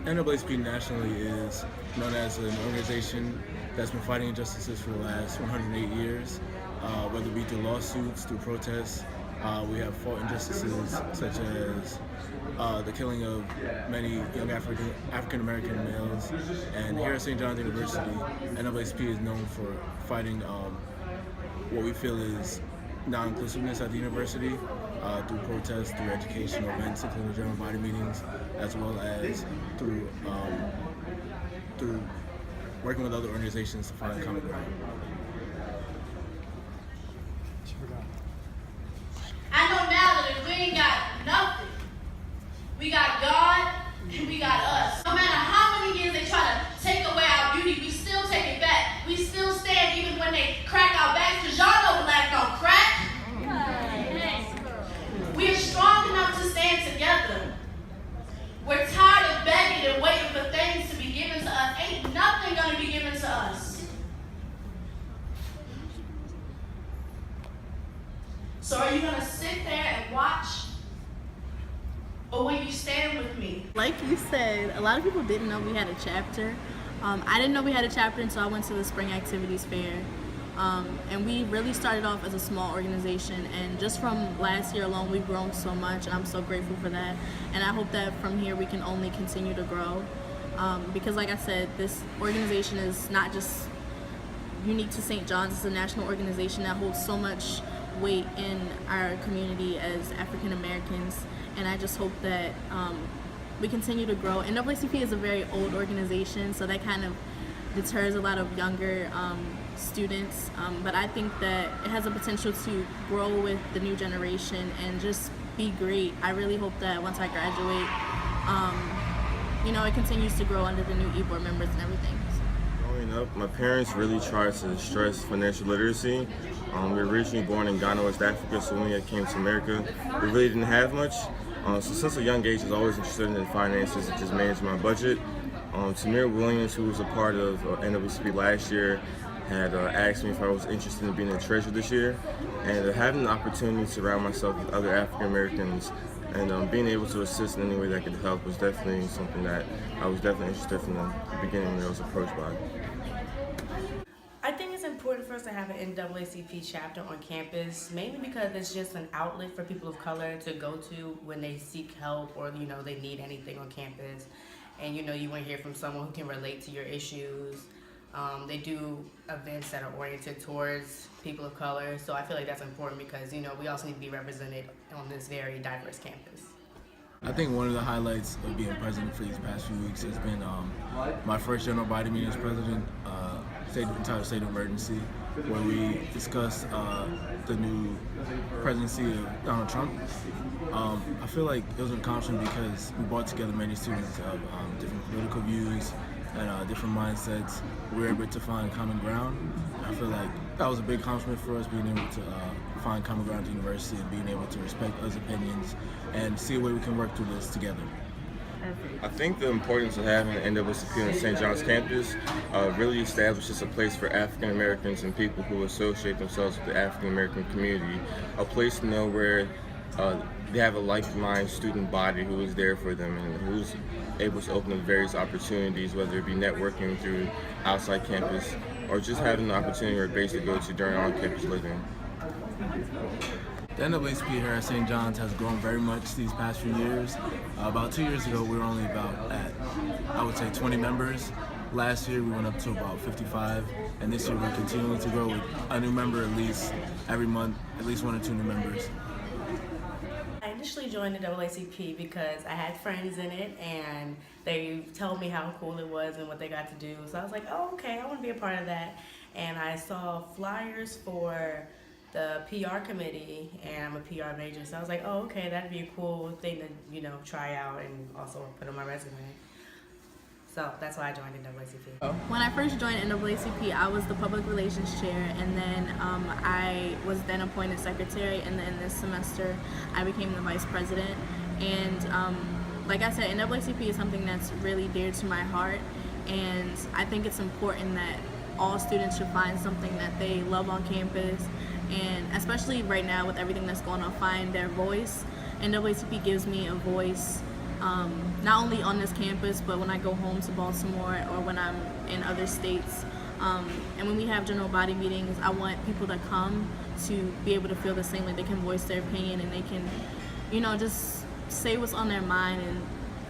NAACP nationally is known as an organization that's been fighting injustices for the last 108 years, whether it be through lawsuits, through protests. We have fought injustices such as the killing of many young African American males. And here at St. John's University, NAACP is known for fighting what we feel is non-inclusiveness at the university through protests, through educational events, including general body meetings, as well as through working with other organizations to find common ground. I know now that if we ain't got nothing, we got God and we got us. No matter how many years they try to take away our beauty, we still take it back. We still stand even when they crack our backs, because y'all know black don't crack. We are strong enough to stand together. We're tired of begging and waiting for things to be given to us. Ain't nothing going to be given to us. So are you going to sit there and watch? Or will you stand with me? Like you said, a lot of people didn't know we had a chapter. I didn't know we had a chapter until I went to the Spring Activities Fair. And we really started off as a small organization, and just from last year alone we've grown so much, and I'm so grateful for that. And I hope that from here we can only continue to grow, because like I said, this organization is not just unique to St. John's. It's a national organization that holds so much weight in our community as African Americans, and I just hope that we continue to grow. NAACP is a very old organization, so that kind of deters a lot of younger students, but I think that it has the potential to grow with the new generation and just be great. I really hope that once I graduate, it continues to grow under the new e-board members and everything. Growing up, my parents really tried to stress financial literacy. We were originally born in Ghana, West Africa, so when we came to America, we really didn't have much. So since a young age, I was always interested in finances and just managing my budget. Tamir Williams, who was a part of NAACP last year, had asked me if I was interested in being a treasurer this year, and having the opportunity to surround myself with other African Americans and being able to assist in any way that could help was definitely something that I was definitely interested in the beginning when I was approached by. I think it's important for us to have an NAACP chapter on campus, mainly because it's just an outlet for people of color to go to when they seek help or they need anything on campus, and you want to hear from someone who can relate to your issues. They do events that are oriented towards people of color, so I feel like that's important because we also need to be represented on this very diverse campus. I think one of the highlights of being president for these past few weeks has been my first general body meeting as president, entitled State of Emergency, where we discussed the new presidency of Donald Trump. I feel like it was an accomplishment because we brought together many students of different political views and different mindsets. We were able to find common ground. I feel like that was a big accomplishment for us, being able to find common ground at the university and being able to respect others' opinions and see a way we can work through this together. I think the importance of having an NAACP on St. John's campus really establishes a place for African Americans and people who associate themselves with the African American community, a place to know where they have a like-minded student body who is there for them and who's able to open up various opportunities, whether it be networking through outside campus or just having the opportunity or a base to go to during on-campus living. The NAACP here at St. John's has grown very much these past few years. About 2 years ago, we were only about at, I would say, 20 members. Last year, we went up to about 55, and this year we're continuing to grow with a new member at least every month, at least 1 or 2 new members. I initially joined the NAACP because I had friends in it and they told me how cool it was and what they got to do. So I was like, oh, okay, I want to be a part of that. And I saw flyers for the PR committee, and I'm a PR major. So I was like, oh, okay, that'd be a cool thing to, try out and also put on my resume. So that's why I joined the NAACP. When I first joined NAACP, I was the public relations chair, and then I was then appointed secretary, and then this semester I became the vice president. And like I said, NAACP is something that's really dear to my heart, and I think it's important that all students should find something that they love on campus, and especially right now with everything that's going on, find their voice. NAACP gives me a voice not only on this campus, but when I go home to Baltimore or when I'm in other states. And when we have general body meetings, I want people to come to be able to feel the same, like they can voice their opinion and they can, just say what's on their mind.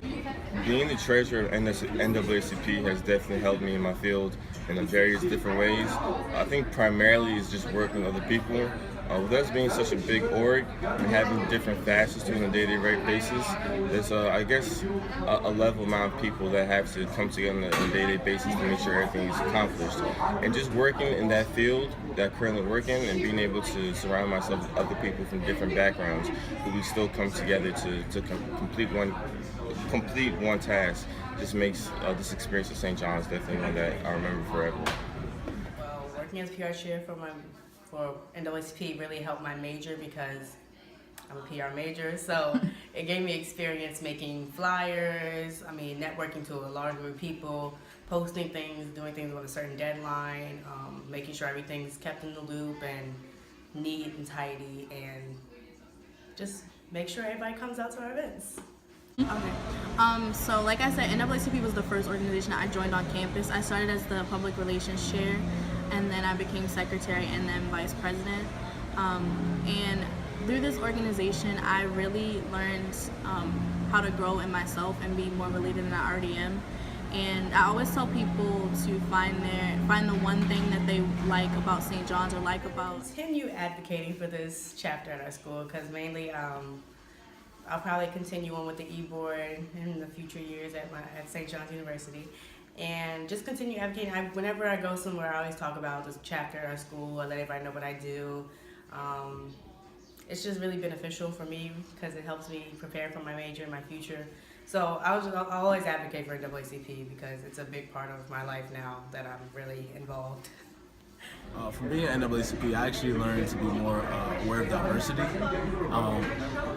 And being the treasurer of NAACP has definitely helped me in my field in various different ways. I think primarily is just working with other people. With us being such a big org and having different facets to it on a day-to-day basis, there's, I guess, a level amount of people that have to come together on a day-to-day basis to make sure everything is accomplished. And just working in that field that I'm currently working and being able to surround myself with other people from different backgrounds, but we still come together to complete one task, just makes this experience at St. John's definitely one that I remember forever. Well, working as PR chair for NAACP really helped my major because I'm a PR major, so it gave me experience making flyers, networking to a large group of people, posting things, doing things with a certain deadline, making sure everything's kept in the loop and neat and tidy, and just make sure everybody comes out to our events. Okay. So like I said, NAACP was the first organization I joined on campus. I started as the public relations chair, and then I became secretary and then vice president. And through this organization, I really learned how to grow in myself and be more of a leader than I already am. And I always tell people to find the one thing that they like about St. John's or like about. Continue advocating for this chapter at our school, because mainly I'll probably continue on with the e-board in the future years at St. John's University, and just continue advocating. Whenever I go somewhere, I always talk about this chapter at our school. I let everybody know what I do. It's just really beneficial for me because it helps me prepare for my major and my future. So I'll always advocate for NAACP because it's a big part of my life now that I'm really involved. From being at NAACP, I actually learned to be more aware of diversity.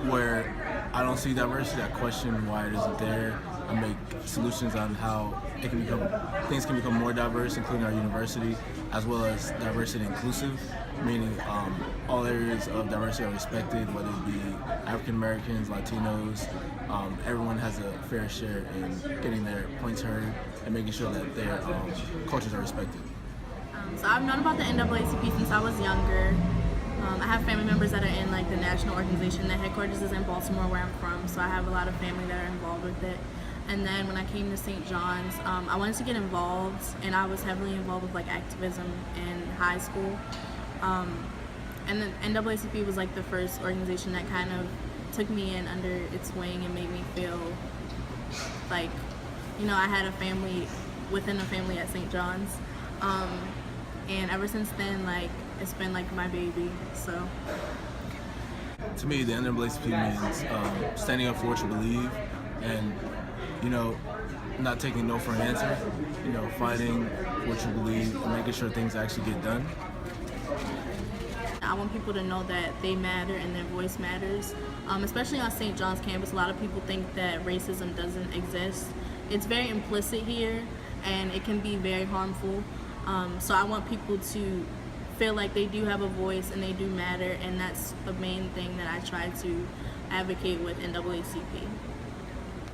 Where I don't see diversity, I question why it isn't there. I make solutions on how things can become more diverse, including our university, as well as diversity inclusive, meaning all areas of diversity are respected, whether it be African Americans, Latinos. Everyone has a fair share in getting their points heard and making sure that their cultures are respected. So I've known about the NAACP since I was younger. I have family members that are in the national organization. The headquarters is in Baltimore, where I'm from, so I have a lot of family that are involved with it. And then when I came to St. John's, I wanted to get involved, and I was heavily involved with activism in high school. And the NAACP was the first organization that kind of took me in under its wing and made me feel like, I had a family within a family at St. John's. And ever since then, it's been my baby. So to me, the NAACP means standing up for what you believe, and not taking no for an answer. Fighting what you believe and making sure things actually get done. I want people to know that they matter and their voice matters. Especially on St. John's campus, a lot of people think that racism doesn't exist. It's very implicit here, and it can be very harmful. So I want people to feel like they do have a voice and they do matter, and that's the main thing that I try to advocate with NAACP.